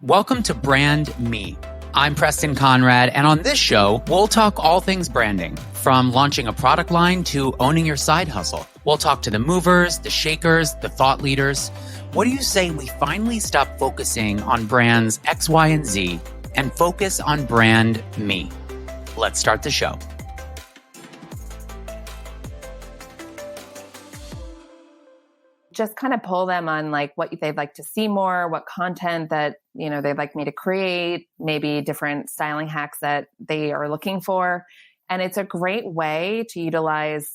Welcome to Brand Me. I'm Preston Konrad, and on this show, we'll talk all things branding, from launching a product line to owning your side hustle. We'll talk to the movers, the shakers, the thought leaders. What do you say we finally stop focusing on brands X, Y, and Z and focus on Brand Me? Let's start the show. Just kind of pull them on like what they'd like to see more, what content that, they'd like me to create, maybe different styling hacks that they are looking for. And it's a great way to utilize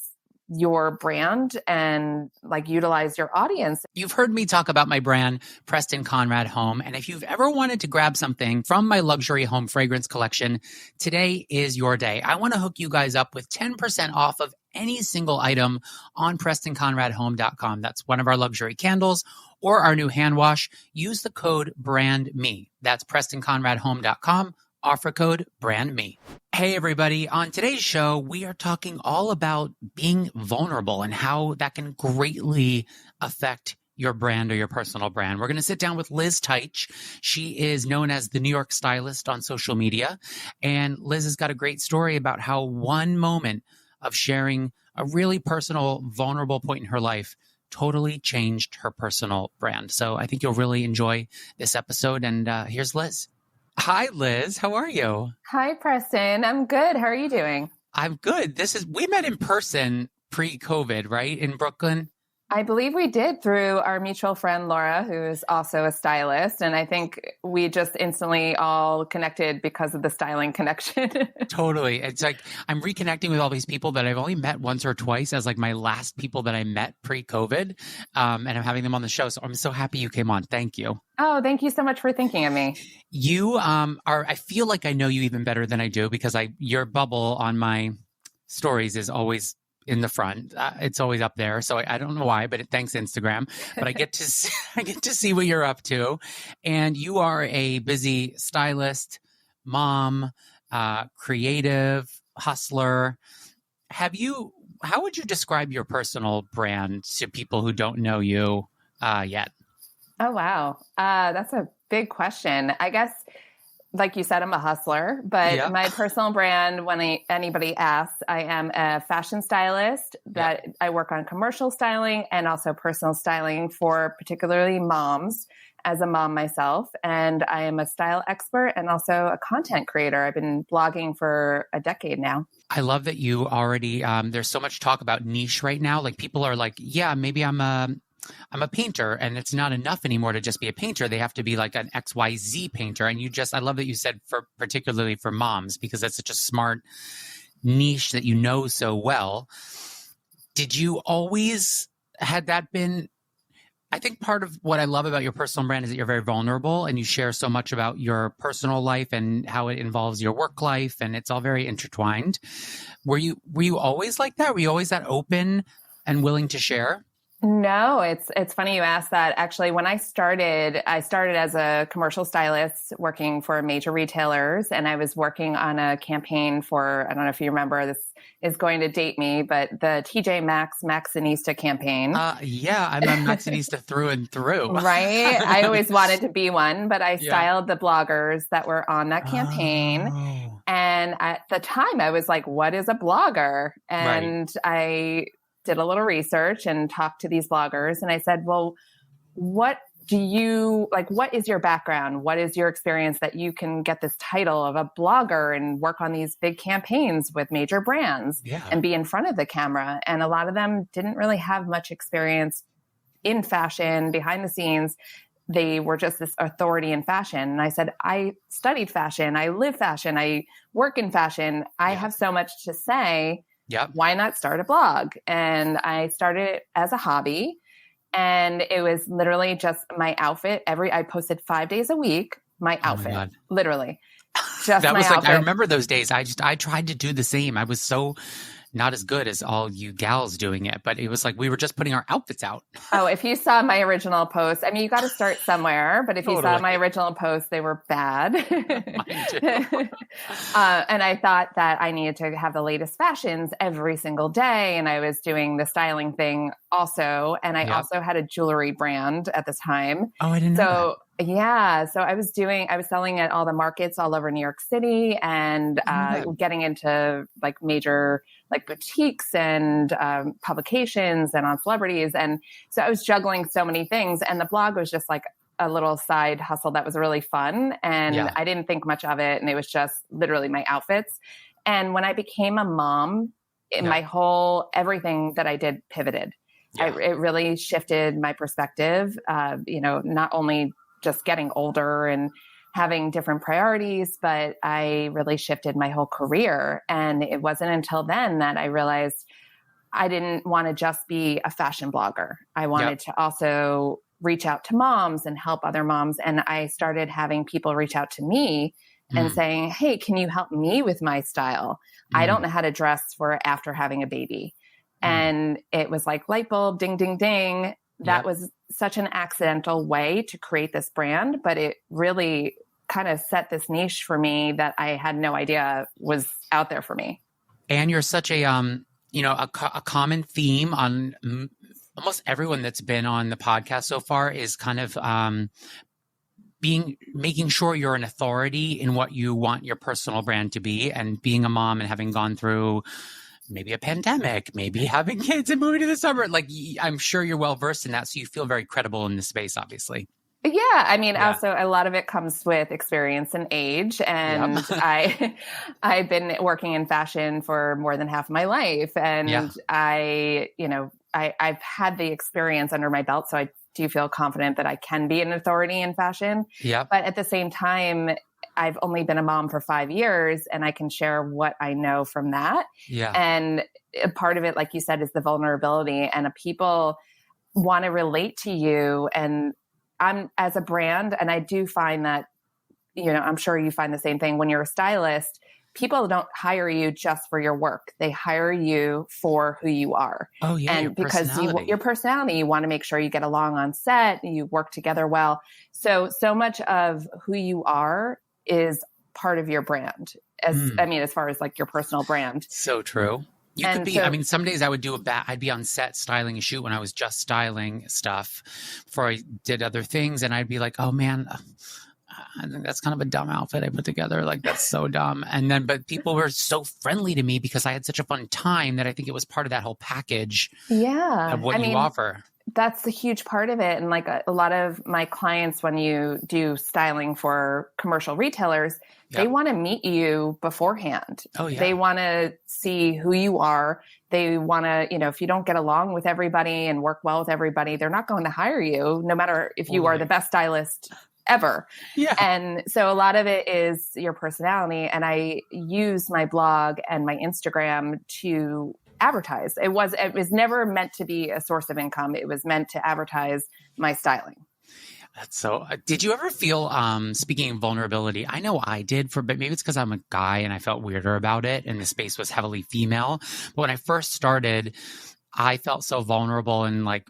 your brand and utilize your audience. You've heard me talk about my brand, Preston Konrad Home. And if you've ever wanted to grab something from my luxury home fragrance collection, today is your day. I want to hook you guys up with 10% off of any single item on PrestonKonradHome.com. That's one of our luxury candles or our new hand wash. Use the code BRANDME. That's PrestonKonradHome.com. Offer code BRANDME. Hey everybody, on today's show, we are talking all about being vulnerable and how that can greatly affect your brand or your personal brand. We're going to sit down with Liz Teich. She is known as the New York Stylist on social media. And Liz has got a great story about how one moment of sharing a really personal, vulnerable point in her life totally changed her personal brand. So I think you'll really enjoy this episode. And here's Liz. Hi, Liz. How are you? Hi, Preston. I'm good. How are you doing? I'm good. We met in person pre-COVID, right? In Brooklyn? I believe we did through our mutual friend, Laura, who is also a stylist. And I think we just instantly all connected because of the styling connection. Totally. It's like I'm reconnecting with all these people that I've only met once or twice as like my last people that I met pre-COVID. And I'm having them on the show. So I'm so happy you came on. Thank you. Oh, thank you so much for thinking of me. You I feel like I know you even better than I do because your bubble on my stories is always in the front. It's always up there. So I don't know why, but thanks Instagram. But I get to see what you're up to. And you are a busy stylist, mom, creative, hustler. How would you describe your personal brand to people who don't know you yet? Oh, wow. That's a big question. I guess, like you said, I'm a hustler, but my personal brand, when anybody asks, I am a fashion stylist that I work on commercial styling and also personal styling for particularly moms as a mom myself. And I am a style expert and also a content creator. I've been blogging for a decade now. I love that you already, there's so much talk about niche right now. Like people are like, yeah, maybe I'm a painter, and it's not enough anymore to just be a painter. They have to be like an XYZ painter. And I love that you said particularly for moms, because that's such a smart niche that you know so well. Did you always had that been, I think part of what I love about your personal brand is that you're very vulnerable and you share so much about your personal life and how it involves your work life, and it's all very intertwined. Were you always like that? Were you always that open and willing to share? No, it's funny you asked that. Actually, when I started as a commercial stylist working for major retailers, and I was working on a campaign for, I don't know if you remember, this is going to date me, but the TJ Maxx Maxxinista campaign. Yeah, I'm a Maxxinista through and through. Right? I always wanted to be one, but I styled the bloggers that were on that campaign. Oh. And at the time I was like, what is a blogger? And I did a little research and talked to these bloggers. And I said, well, what is your background? What is your experience that you can get this title of a blogger and work on these big campaigns with major brands and be in front of the camera? And a lot of them didn't really have much experience in fashion, behind the scenes. They were just this authority in fashion. And I said, I studied fashion. I live fashion. I work in fashion. I have so much to say. Why not start a blog? And I started as a hobby, and it was literally just my outfit. I posted 5 days a week, my outfit, literally. Just that my was like, outfit. I remember those days. I tried to do the same. I was so not as good as all you gals doing it, but it was like we were just putting our outfits out. Oh, if you saw my original post, I mean, you got to start somewhere, but if you saw my original posts, they were bad. Mine too. And I thought that I needed to have the latest fashions every single day. And I was doing the styling thing also. And I also had a jewelry brand at the time. Oh, I didn't know that. Yeah. So I was selling at all the markets all over New York City and getting into like major like boutiques and publications and on celebrities. And so I was juggling so many things. And the blog was just like a little side hustle that was really fun. And I didn't think much of it. And it was just literally my outfits. And when I became a mom, everything that I did pivoted. It really shifted my perspective, not only just getting older and having different priorities, but I really shifted my whole career. And it wasn't until then that I realized I didn't want to just be a fashion blogger. I wanted to also reach out to moms and help other moms. And I started having people reach out to me and saying, hey, can you help me with my style? I don't know how to dress for after having a baby. And it was like light bulb, ding, ding, ding. That was such an accidental way to create this brand, but it really kind of set this niche for me that I had no idea was out there for me. And you're such a, a common theme on almost everyone that's been on the podcast so far is kind of making sure you're an authority in what you want your personal brand to be, and being a mom and having gone through maybe a pandemic, maybe having kids and moving to the suburb. Like, I'm sure you're well versed in that. So you feel very credible in this space, obviously. Yeah. I mean, also a lot of it comes with experience and age. And I've been working in fashion for more than half of my life. And I've had the experience under my belt. So I do feel confident that I can be an authority in fashion. Yeah. But at the same time, I've only been a mom for 5 years, and I can share what I know from that. Yeah. And a part of it, like you said, is the vulnerability, and people want to relate to you. And I'm as a brand, and I do find that, I'm sure you find the same thing when you're a stylist. People don't hire you just for your work. They hire you for who you are. Oh, yeah. And because your personality, you want to make sure you get along on set, you work together well. So much of who you are is part of your brand, as far as like your personal brand. So true. You could be, some days I would I'd be on set styling a shoot when I was just styling stuff before I did other things. And I'd be like, oh man, I think that's kind of a dumb outfit I put together. Like, that's so dumb. But people were so friendly to me because I had such a fun time that I think it was part of that whole package of what you offer. That's a huge part of it. And like a lot of my clients, when you do styling for commercial retailers, they want to meet you beforehand. Oh, yeah. They want to see who you are. They want to, if you don't get along with everybody and work well with everybody, they're not going to hire you, no matter if you are the best stylist ever. Yeah. And so a lot of it is your personality. And I use my blog and my Instagram to advertise. It was never meant to be a source of income. It was meant to advertise my styling. That's so, did you ever feel, speaking of vulnerability, I know I did but maybe it's because I'm a guy and I felt weirder about it and the space was heavily female. But when I first started, I felt so vulnerable and like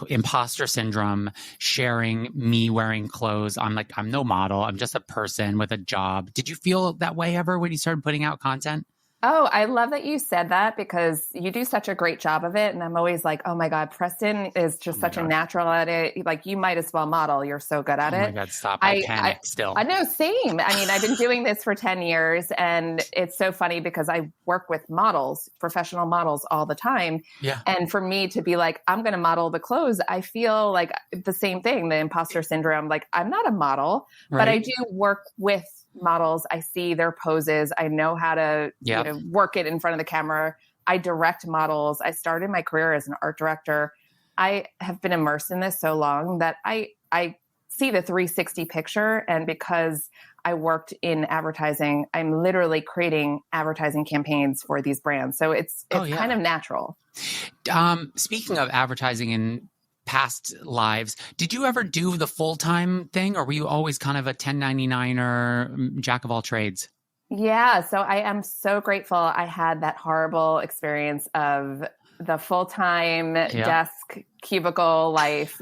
imposter syndrome, sharing me wearing clothes. I'm no model. I'm just a person with a job. Did you feel that way ever when you started putting out content? Oh, I love that you said that because you do such a great job of it. And I'm always like, oh my God, Preston is just such a natural at it. Like, you might as well model. You're so good at it. Oh my God, stop. I panic still. I know, same. I mean, I've been doing this for 10 years and it's so funny because I work with models, professional models all the time. Yeah. And for me to be like, I'm going to model the clothes, I feel like the same thing, the imposter syndrome. Like, I'm not a model, but I do work with models. I see their poses. I know how to work it in front of the camera. I direct models. I started my career as an art director. I have been immersed in this so long that I see the 360 picture. And because I worked in advertising, I'm literally creating advertising campaigns for these brands. So it's kind of natural. Speaking of advertising in past lives, did you ever do the full-time thing, or were you always kind of a 1099er, jack of all trades? Yeah. So I am so grateful I had that horrible experience of the full-time Yeah. desk cubicle life.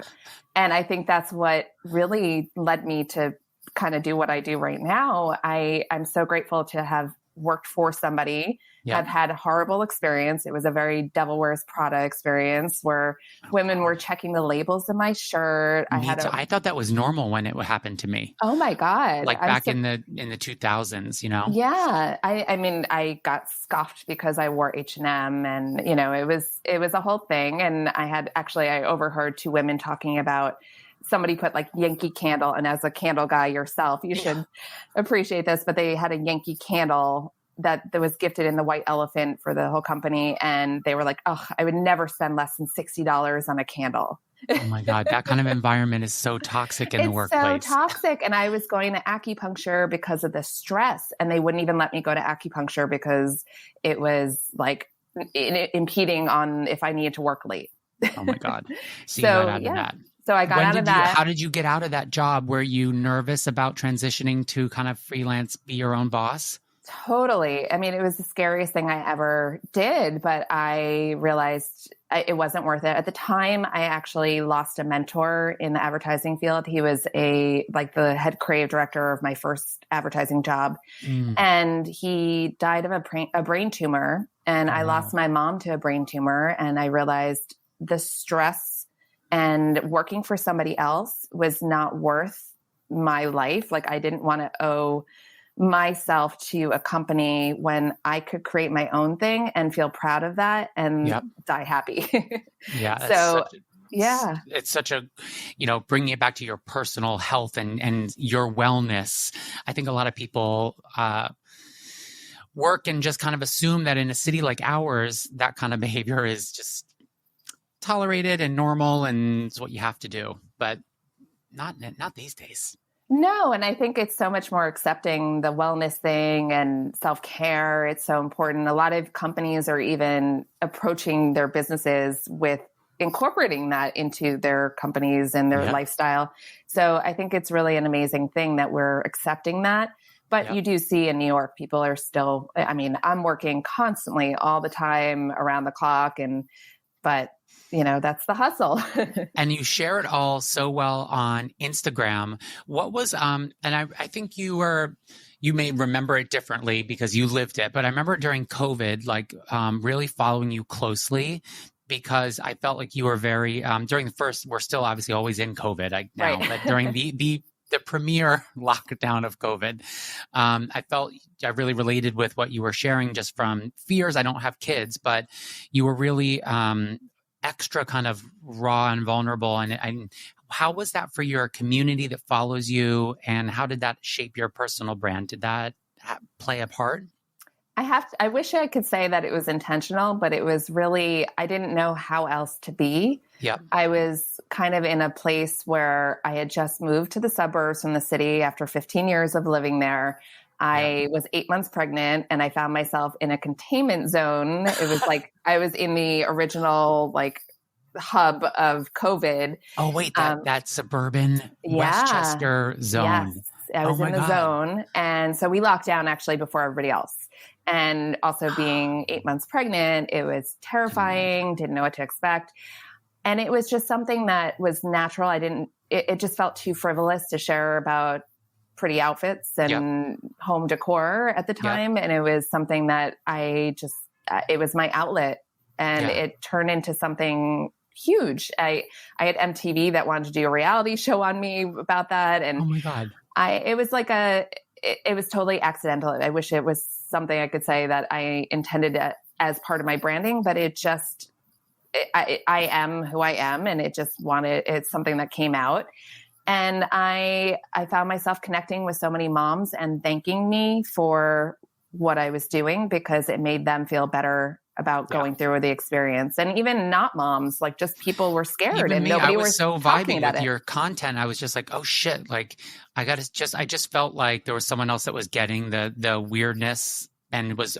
And I think that's what really led me to kind of do what I do right now. I'm so grateful to have worked for somebody, Yeah. have had a horrible experience. It was a very Devil Wears Prada experience where women were checking the labels of my shirt. I thought that was normal when it happened to me. Oh my God. Like back in the 2000s, you know? Yeah. I mean, I got scoffed because I wore H&M and, you know, it was a whole thing. And I overheard two women talking about somebody put like Yankee Candle. And as a candle guy yourself, you should appreciate this, but they had a Yankee Candle that was gifted in the white elephant for the whole company. And they were like, oh, I would never spend less than $60 on a candle. Oh my God, that kind of environment is so toxic in the workplace. It's so toxic. And I was going to acupuncture because of the stress, and they wouldn't even let me go to acupuncture because it was like impeding on if I needed to work late. Oh my God. So you got out of that. So I got out of that. How did you get out of that job? Were you nervous about transitioning to kind of freelance, be your own boss? Totally. I mean, it was the scariest thing I ever did, but I realized it wasn't worth it. At the time, I actually lost a mentor in the advertising field. He was the head creative director of my first advertising job. And he died of a brain tumor. And I lost my mom to a brain tumor. And I realized the stress and working for somebody else was not worth my life. Like I didn't want to owe myself to a company when I could create my own thing and feel proud of that and die happy. Yeah. It's such a, bringing it back to your personal health and your wellness. I think a lot of people work and just kind of assume that in a city like ours, that kind of behavior is just tolerated and normal and it's what you have to do, but not these days. No. And I think it's so much more accepting the wellness thing and self-care. It's so important. A lot of companies are even approaching their businesses with incorporating that into their companies and their lifestyle. So I think it's really an amazing thing that we're accepting that. But you do see in New York, people are still, I mean, I'm working constantly all the time around the clock but that's the hustle. And you share it all so well on Instagram. What was, and I think you may remember it differently because you lived it, but I remember during COVID, really following you closely because I felt like you were very, during the first, we're still obviously always in COVID now, but during the premier lockdown of COVID, I felt I really related with what you were sharing just from fears. I don't have kids, but you were really, extra kind of raw and vulnerable. And how was that for your community that follows you? And how did that shape your personal brand? Did that play a part? I wish I could say that it was intentional, but it was really, I didn't know how else to be. Yep. I was kind of in a place where I had just moved to the suburbs from the city after 15 years of living there. I was 8 months pregnant and I found myself in a containment zone. It was like I was in the original hub of COVID. Oh, wait, that suburban Westchester zone. Yes, I was in the zone. And so we locked down actually before everybody else. And also being 8 months pregnant, it was terrifying, didn't know what to expect. And it was just something that was natural. It just felt too frivolous to share about pretty outfits and home decor at the time. And it was something that it was my outlet and it turned into something huge. I had MTV that wanted to do a reality show on me about that. And oh my God, it was it was totally accidental. I wish it was something I could say that I intended as part of my branding, but I am who I am. And it's something that came out. And I found myself connecting with so many moms and thanking me for what I was doing because it made them feel better about going through the experience. And even not moms, just people were scared even and me, nobody I was was so talking vibing about with it. your content. I was just like, oh shit. I just felt like there was someone else that was getting the weirdness and was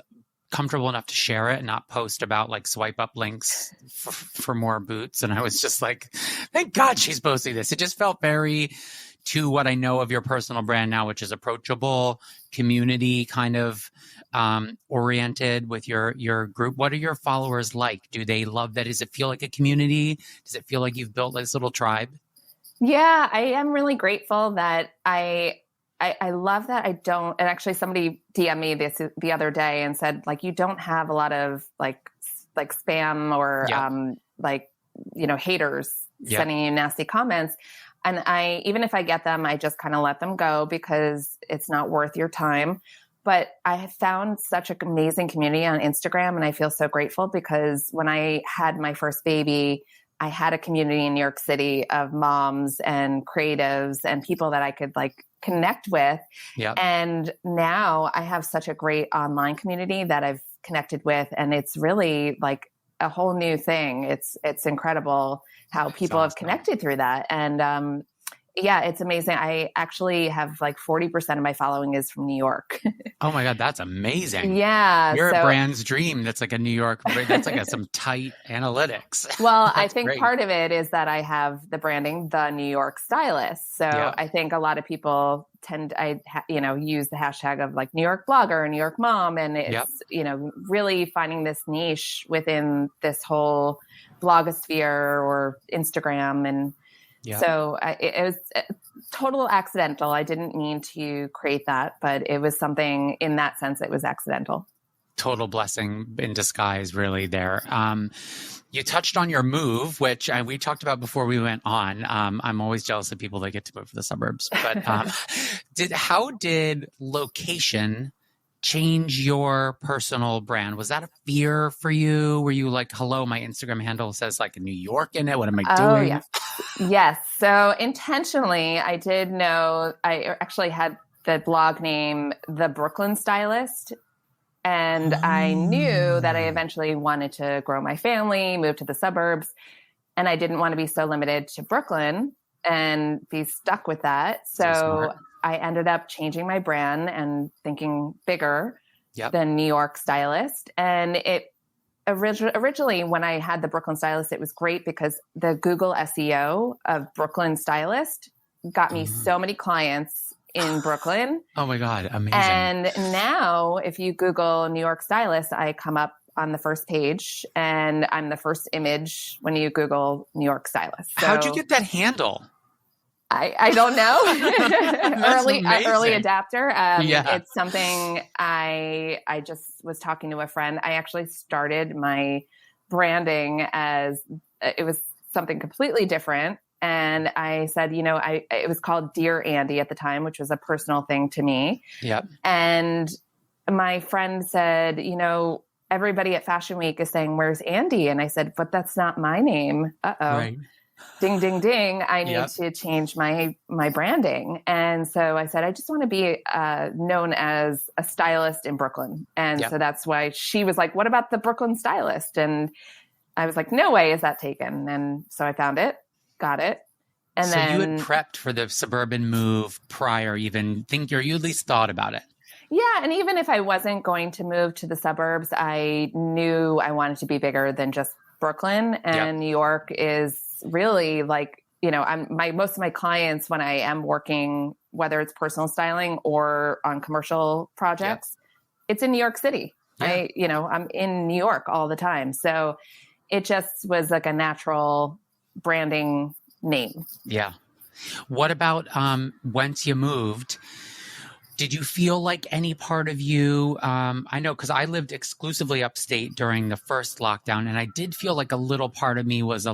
comfortable enough to share it and not post about swipe up links for more boots. And I was just like, thank God she's posting this. It just felt very to what I know of your personal brand now, which is approachable, community kind of oriented with your group. What are your followers like? Do they love that? Does it feel like a community? Does it feel like you've built this little tribe? Yeah, I am really grateful that I love that I don't, and actually somebody DM'd me this the other day and said, like, you don't have a lot of like spam or haters sending you nasty comments. And even if I get them, I just kind of let them go because it's not worth your time. But I have found such an amazing community on Instagram, and I feel so grateful because when I had my first baby, I had a community in New York City of moms and creatives and people that I could like connect with. Yep. And now I have such a great online community that I've connected with. And it's really like a whole new thing. It's incredible how people have connected through that. And yeah, it's amazing. I actually have like 40% of my following is from New York. Oh my God, that's amazing. Yeah. You're a brand's dream. That's like a New York, that's like some tight analytics. Well, I think part of it is that I have the branding, the New York stylist. So I think a lot of people use the hashtag of like New York blogger, New York mom. And it's, really finding this niche within this whole blogosphere or Instagram. And so it was total accidental. I didn't mean to create that, but it was something in that sense, it was accidental. Total blessing in disguise, really there. You touched on your move, which we talked about before we went on. I'm always jealous of people that get to move to the suburbs. But how did location change your personal brand? Was that a fear for you? Were you like, hello, my Instagram handle says like New York in it. What am I doing? Yes. Yes. So intentionally, I did know, I actually had the blog name, The Brooklyn Stylist. And I knew that I eventually wanted to grow my family, move to the suburbs. And I didn't want to be so limited to Brooklyn and be stuck with that. So I ended up changing my brand and thinking bigger than New York Stylist. And it originally, when I had the Brooklyn Stylist, it was great because the Google SEO of Brooklyn Stylist got me so many clients in Brooklyn. Oh my God, amazing. And now if you Google New York Stylist, I come up on the first page and I'm the first image when you Google New York Stylist. So, how'd you get that handle? I don't know. early adapter. It's something I just was talking to a friend. I actually started my branding as it was something completely different. And I said, it was called Dear Andy at the time, which was a personal thing to me. Yep. And my friend said, everybody at Fashion Week is saying, where's Andy? And I said, but that's not my name. Uh-oh. Right. Ding, ding, ding. I need to change my branding. And so I said, I just want to be known as a stylist in Brooklyn. And so that's why she was like, what about the Brooklyn Stylist? And I was like, no way is that taken. And so I found it, got it. And so you had prepped for the suburban move prior, you at least thought about it. Yeah. And even if I wasn't going to move to the suburbs, I knew I wanted to be bigger than just Brooklyn. And New York is really like, most of my clients when I am working, whether it's personal styling or on commercial projects, it's in New York City. I'm in New York all the time. So it just was like a natural branding name. Yeah. What about once you moved? Did you feel like any part of you, I know because I lived exclusively upstate during the first lockdown, and I did feel like a little part of me was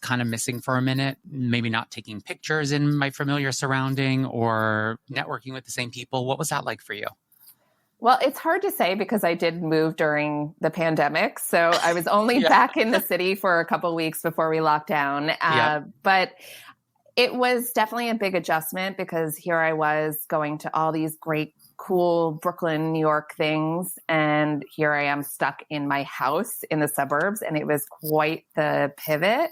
kind of missing for a minute, maybe not taking pictures in my familiar surrounding or networking with the same people. What was that like for you? Well, it's hard to say because I did move during the pandemic. So I was only back in the city for a couple of weeks before we locked down. But it was definitely a big adjustment because here I was going to all these great, cool Brooklyn, New York things. And here I am stuck in my house in the suburbs. And it was quite the pivot.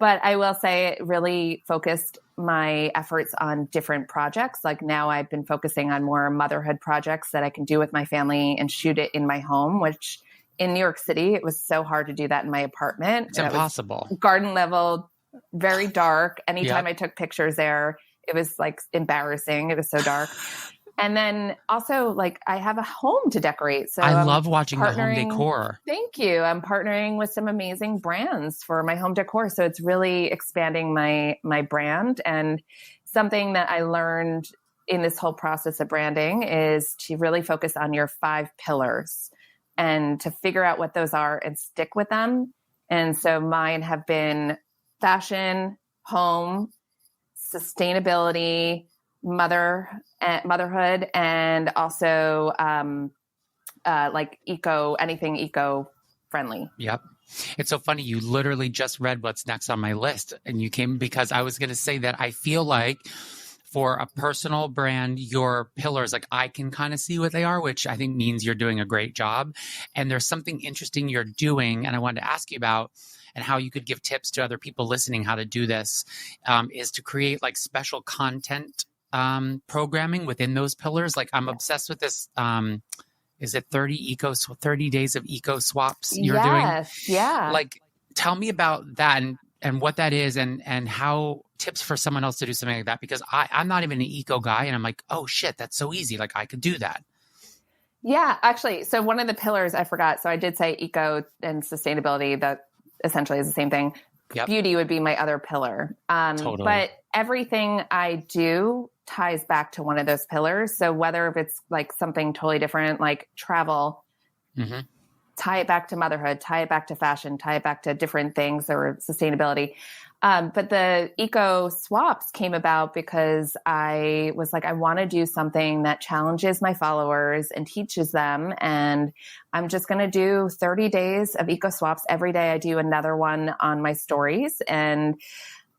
But I will say it really focused my efforts on different projects. Like now I've been focusing on more motherhood projects that I can do with my family and shoot it in my home, which in New York City, it was so hard to do that in my apartment. It's impossible. Garden level, very dark. Anytime I took pictures there, it was like embarrassing. It was so dark. And then also like I have a home to decorate. So I I'm love watching the home decor. Thank you. I'm partnering with some amazing brands for my home decor. So it's really expanding my brand. And something that I learned in this whole process of branding is to really focus on your 5 pillars and to figure out what those are and stick with them. And so mine have been fashion, home, sustainability, motherhood, and also like anything eco-friendly. Yep. It's so funny. You literally just read what's next on my list, and you came because I was going to say that I feel like for a personal brand, your pillars, like I can kind of see what they are, which I think means you're doing a great job. And there's something interesting you're doing, and I wanted to ask you about, and how you could give tips to other people listening how to do this, is to create like special content programming within those pillars. Like I'm obsessed with this. Is it 30 days of eco swaps you're doing? Yeah. Like, tell me about that and what that is and how tips for someone else to do something like that, because I'm not even an eco guy and I'm like, oh shit, that's so easy. Like I could do that. Yeah, actually. So one of the pillars I forgot. So I did say eco and sustainability, that essentially is the same thing. Yep. Beauty would be my other pillar. Totally. But everything I do ties back to one of those pillars. So whether if it's like something totally different, like travel, tie it back to motherhood, tie it back to fashion, tie it back to different things or sustainability. But the eco swaps came about because I was like, I want to do something that challenges my followers and teaches them. And I'm just going to do 30 days of eco swaps. Every day I do another one on my stories. And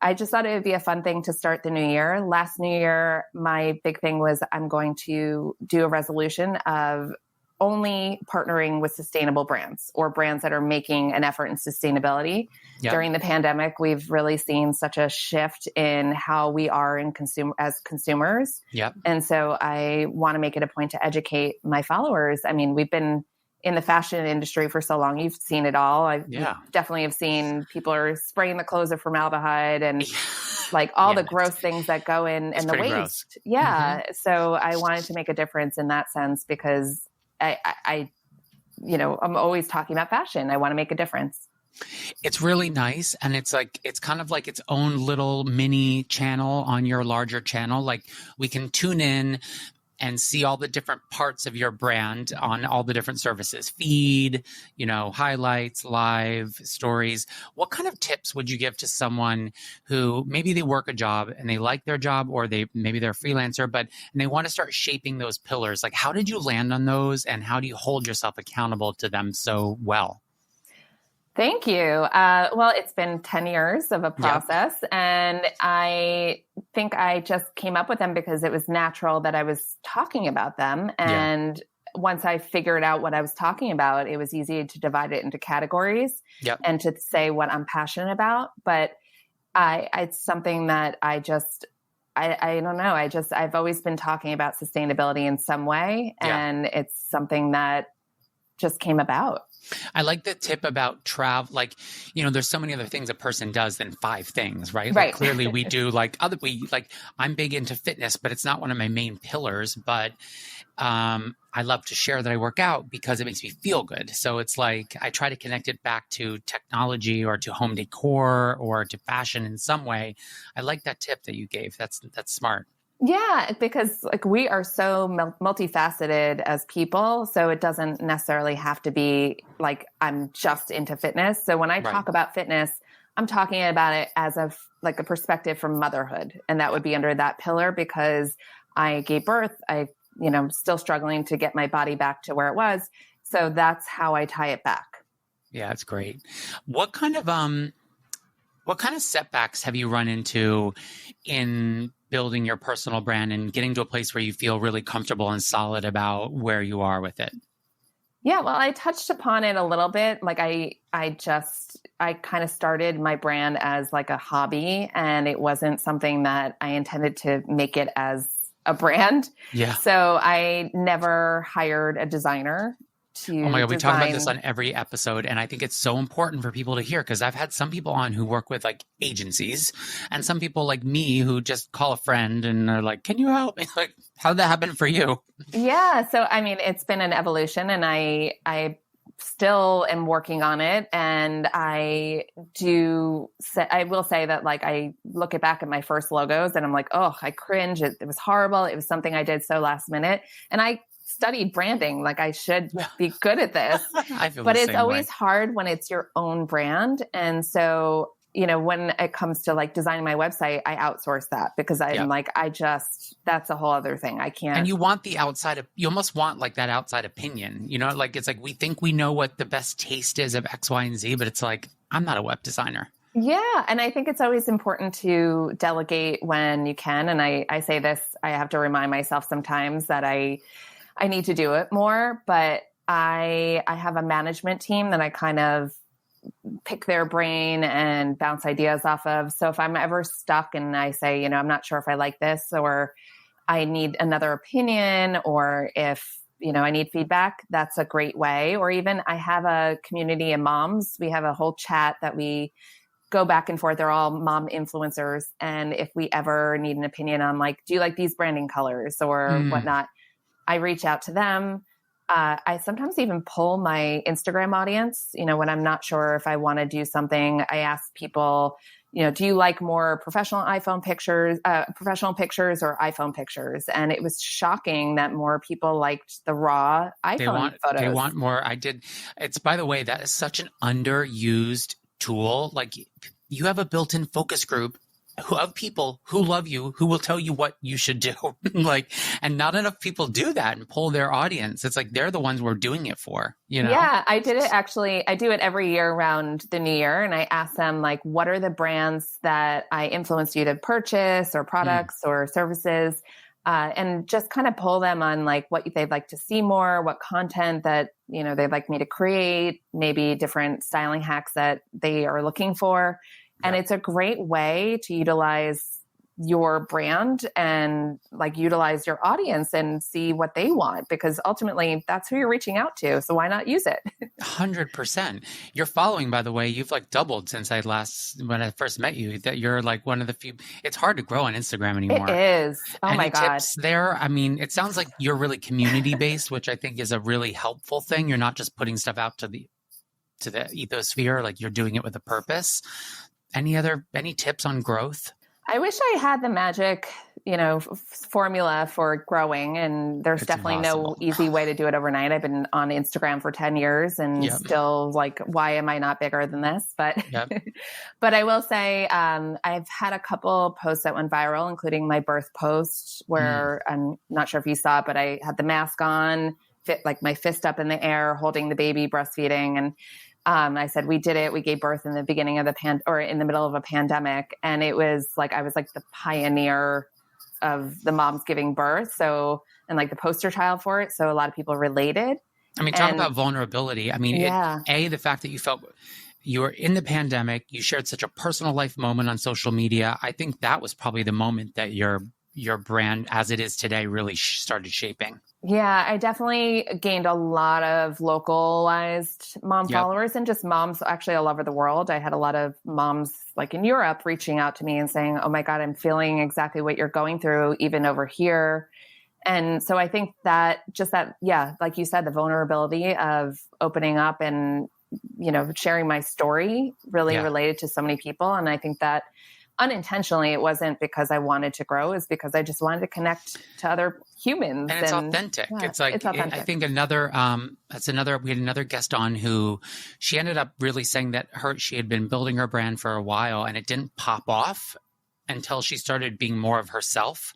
I just thought it would be a fun thing to start the new year. Last New Year, my big thing was I'm going to do a resolution of only partnering with sustainable brands or brands that are making an effort in sustainability. Yep. During the pandemic, we've really seen such a shift in how we are as consumers. Yep. And so I want to make it a point to educate my followers. I mean, we've been in the fashion industry for so long. You've seen it all. Definitely have seen people are spraying the clothes with formaldehyde and like all the gross things that go in and the waste. Gross. Yeah. Mm-hmm. So I wanted to make a difference in that sense because I'm always talking about fashion. I want to make a difference. It's really nice. And it's kind of like its own little mini channel on your larger channel. Like we can tune in and see all the different parts of your brand on all the different services, feed, highlights, live, stories. What kind of tips would you give to someone who maybe they work a job and they like their job, or maybe they're a freelancer, and they want to start shaping those pillars? Like, how did you land on those and how do you hold yourself accountable to them so well? Thank you. Well, it's been 10 years of a process, and I think I just came up with them because it was natural that I was talking about them. And once I figured out what I was talking about, it was easy to divide it into categories and to say what I'm passionate about. But it's something that I don't know. I've always been talking about sustainability in some way, and it's something that just came about. I like the tip about travel. Like, there's so many other things a person does than 5 things, right? Right. Like, clearly we do I'm big into fitness, but it's not one of my main pillars, but I love to share that I work out because it makes me feel good. So it's like, I try to connect it back to technology or to home decor or to fashion in some way. I like that tip that you gave. That's smart. Yeah, because we are so multifaceted as people. So it doesn't necessarily have to be like, I'm just into fitness. So when I talk about fitness, I'm talking about it as a perspective from motherhood. And that would be under that pillar because I gave birth. Still struggling to get my body back to where it was. So that's how I tie it back. Yeah, that's great. What kind of setbacks have you run into in building your personal brand and getting to a place where you feel really comfortable and solid about where you are with it? Yeah, well, I touched upon it a little bit. Like I kind of started my brand as like a hobby, and it wasn't something that I intended to make it as a brand. Yeah. So I never hired a designer. to Oh my God, we talk about this design. on every episode. And I think it's so important for people to hear, because I've had some people on who work with like agencies, and some people like me who just call a friend and are like, can you help me? Like, how did that happen for you? Yeah. So, I mean, it's been an evolution, and I still am working on it. And I will say that, like, I look back at my first logos and I'm like, oh, I cringe. It was horrible. It was something I did so last minute. And I studied branding. Like, I should be good at this, I feel but the it's same always way. hard when it's your own brand. And so, when it comes to like designing my website, I outsource that, because I'm like, that's a whole other thing. I can't. And you want you almost want like that outside opinion, like it's like we think we know what the best taste is of X, Y, and Z, but it's like, I'm not a web designer. Yeah. And I think it's always important to delegate when you can. And I say this, I have to remind myself sometimes that I need to do it more, but I have a management team that I kind of pick their brain and bounce ideas off of. So if I'm ever stuck and I say, I'm not sure if I like this, or I need another opinion, or if, I need feedback, that's a great way. Or even I have a community of moms. We have a whole chat that we go back and forth. They're all mom influencers. And if we ever need an opinion on, like, do you like these branding colors or whatnot, I reach out to them. I sometimes even pull my Instagram audience, when I'm not sure if I want to do something. I ask people, do you like more professional pictures or iPhone pictures? And it was shocking that more people liked the raw iPhone photos. They want more. It's, by the way, that is such an underused tool. Like, you have a built-in focus group of people who love you, who will tell you what you should do. And not enough people do that and pull their audience. It's like, they're the ones we're doing it for, Yeah, I did it actually. I do it every year around the new year. And I ask them, like, what are the brands that I influenced you to purchase, or products or services? And just kind of pull them on, like, what they'd like to see more, what content that, they'd like me to create, maybe different styling hacks that they are looking for. And it's a great way to utilize your brand and, like, utilize your audience and see what they want, because ultimately that's who you're reaching out to. So why not use it? 100%. Your following, by the way, you've like doubled since when I first met you. That you're like one of the few. It's hard to grow on Instagram anymore. It is. Oh my God. Tips there? I mean, it sounds like you're really community based, which I think is a really helpful thing. You're not just putting stuff out to the ethosphere. Like, you're doing it with a purpose. Any tips on growth? I wish I had the magic, formula for growing, and there's definitely no easy way to do it overnight. I've been on Instagram for 10 years and still, like, why am I not bigger than this? But, but I will say, I've had a couple posts that went viral, including my birth post, where I'm not sure if you saw it, but I had the mask on, like my fist up in the air, holding the baby, breastfeeding. And I said, we did it. We gave birth in the beginning of in the middle of a pandemic. And it was like, I was like the pioneer of the moms giving birth. So, and like the poster child for it. So a lot of people related. I mean, talk about vulnerability. I mean, the fact that you felt you were in the pandemic, you shared such a personal life moment on social media. I think that was probably the moment that your brand as it is today really started shaping. Yeah, I definitely gained a lot of localized mom followers, and just moms actually all over the world. I had a lot of moms, like in Europe, reaching out to me and saying, oh my God, I'm feeling exactly what you're going through, even over here. And so I think that like you said, the vulnerability of opening up and, sharing my story really related to so many people. And I think that unintentionally, it wasn't because I wanted to grow, it's because I just wanted to connect to other humans. And it's authentic. Yeah, it's like, it's authentic. I think we had another guest on who she ended up really saying that she had been building her brand for a while, and it didn't pop off until she started being more of herself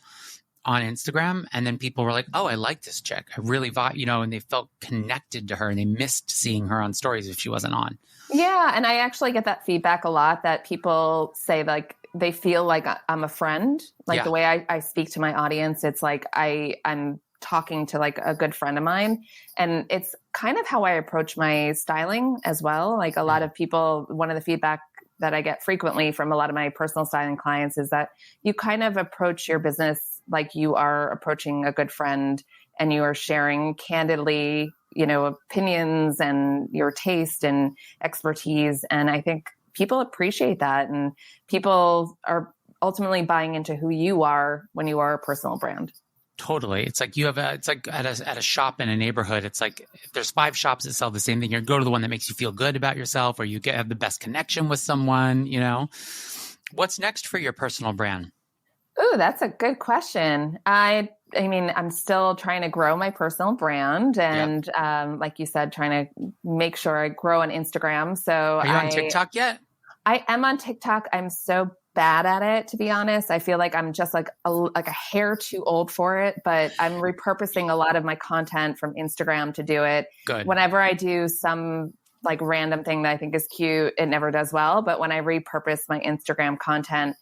on Instagram. And then people were like, oh, I like this chick. I really and they felt connected to her, and they missed seeing her on stories if she wasn't on. Yeah. And I actually get that feedback a lot, that people say, like, they feel like I'm a friend. Like the way I speak to my audience, it's like I'm talking to like a good friend of mine. And it's kind of how I approach my styling as well. Like a lot of people, one of the feedback that I get frequently from a lot of my personal styling clients is that you kind of approach your business like you are approaching a good friend, and you are sharing candidly, opinions and your taste and expertise. And I think people appreciate that. And people are ultimately buying into who you are when you are a personal brand. Totally. It's like it's like at a shop in a neighborhood. It's like if there's 5 shops that sell the same thing, you go to the one that makes you feel good about yourself, or you have the best connection with someone, What's next for your personal brand? Ooh, that's a good question. I mean, I'm still trying to grow my personal brand and, like you said, trying to make sure I grow on Instagram. So are you on TikTok yet? I am on TikTok. I'm so bad at it, to be honest. I feel like I'm just like a hair too old for it, but I'm repurposing a lot of my content from Instagram to do it. Good. Whenever I do some like random thing that I think is cute, it never does well. But when I repurpose my Instagram content,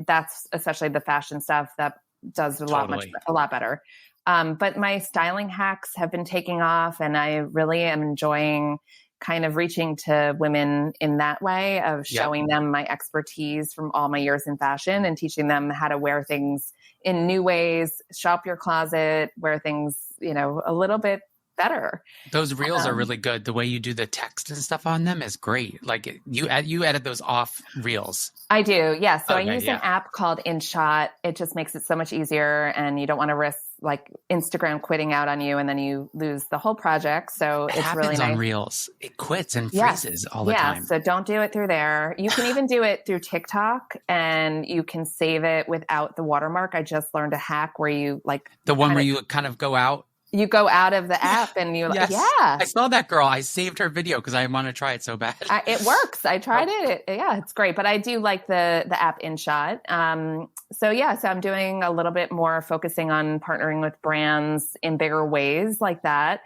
that's especially the fashion stuff that does a lot better. But my styling hacks have been taking off, and I really am enjoying kind of reaching to women in that way of showing them my expertise from all my years in fashion and teaching them how to wear things in new ways, shop your closet, wear things, a little bit better. Those reels are really good. The way you do the text and stuff on them is great. Like you edit those off reels. I do. Yeah. So I use an app called InShot. It just makes it so much easier, and you don't want to risk like Instagram quitting out on you and then you lose the whole project. So it's really nice. On reels. It quits and freezes all the time. So don't do it through there. You can even do it through TikTok, and you can save it without the watermark. I just learned a hack where you like the one where you kind of go out. You go out of the app and you I saw that girl. I saved her video because I want to try it so bad. It works. I tried it. It's great. But I do like the app InShot. So I'm doing a little bit more focusing on partnering with brands in bigger ways like that.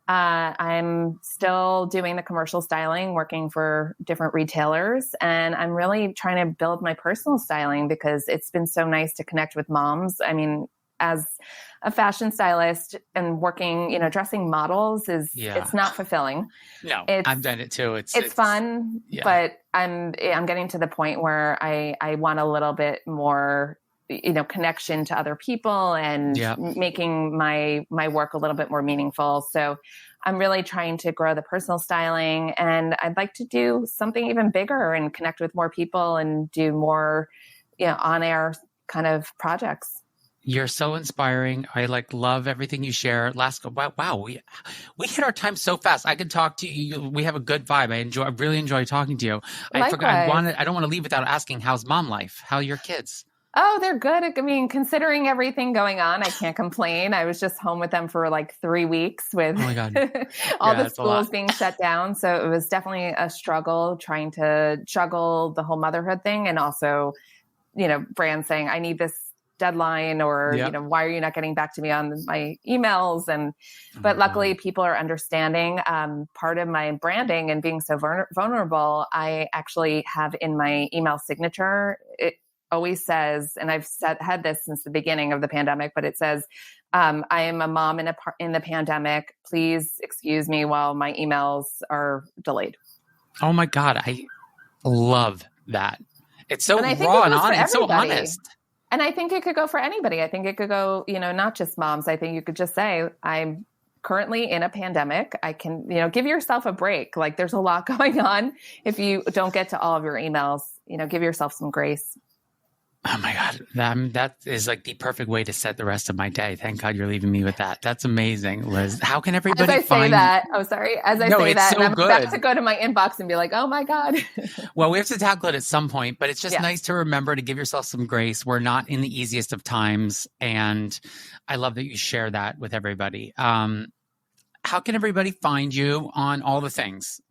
I'm still doing the commercial styling, working for different retailers, and I'm really trying to build my personal styling because it's been so nice to connect with moms. I mean, as a fashion stylist and working, dressing models it's not fulfilling. No, I've done it too. It's fun, but I'm getting to the point where I want a little bit more, connection to other people and making my work a little bit more meaningful. So I'm really trying to grow the personal styling, and I'd like to do something even bigger and connect with more people and do more, on-air kind of projects. You're so inspiring. I love everything you share. Wow, we hit our time so fast. I could talk to you. We have a good vibe. I really enjoy talking to you. Likewise. I don't want to leave without asking, how's mom life? How are your kids? Oh, they're good. I mean, considering everything going on, I can't complain. I was just home with them for 3 weeks with all the schools being shut down. So it was definitely a struggle trying to juggle the whole motherhood thing. And also, brands saying, I need this deadline, or why are you not getting back to me on my emails? But luckily people are understanding. Part of my branding and being so vulnerable, I actually have in my email signature, it always says, and I've had this since the beginning of the pandemic, but it says, I am a mom in the pandemic. Please excuse me while my emails are delayed. Oh my God. I love that. It's so raw and honest. It's so honest. And I think it could go for anybody. I think it could go, not just moms. I think you could just say, I'm currently in a pandemic. I can, give yourself a break. There's a lot going on. If you don't get to all of your emails, give yourself some grace. Oh my God. That is the perfect way to set the rest of my day. Thank God you're leaving me with that. That's amazing, Liz. How can everybody As I say that, I'm about to go to my inbox and be like, oh my God. Well, we have to tackle it at some point, but it's just nice to remember to give yourself some grace. We're not in the easiest of times. And I love that you share that with everybody. How can everybody find you on all the things?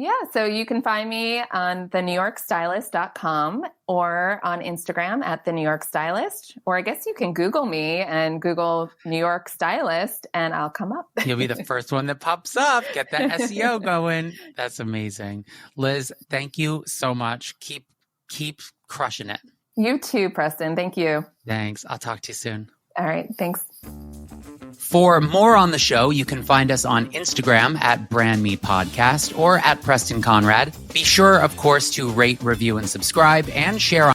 Yeah, so you can find me on thenewyorkstylist.com or on Instagram at The New York Stylist, or I guess you can Google me and Google New York Stylist and I'll come up. You'll be the first one that pops up. Get that SEO going. That's amazing. Liz, thank you so much. Keep crushing it. You too, Preston. Thank you. Thanks. I'll talk to you soon. All right. Thanks. For more on the show, you can find us on Instagram at BrandMePodcast or at Preston Konrad. Be sure, of course, to rate, review, and subscribe and share on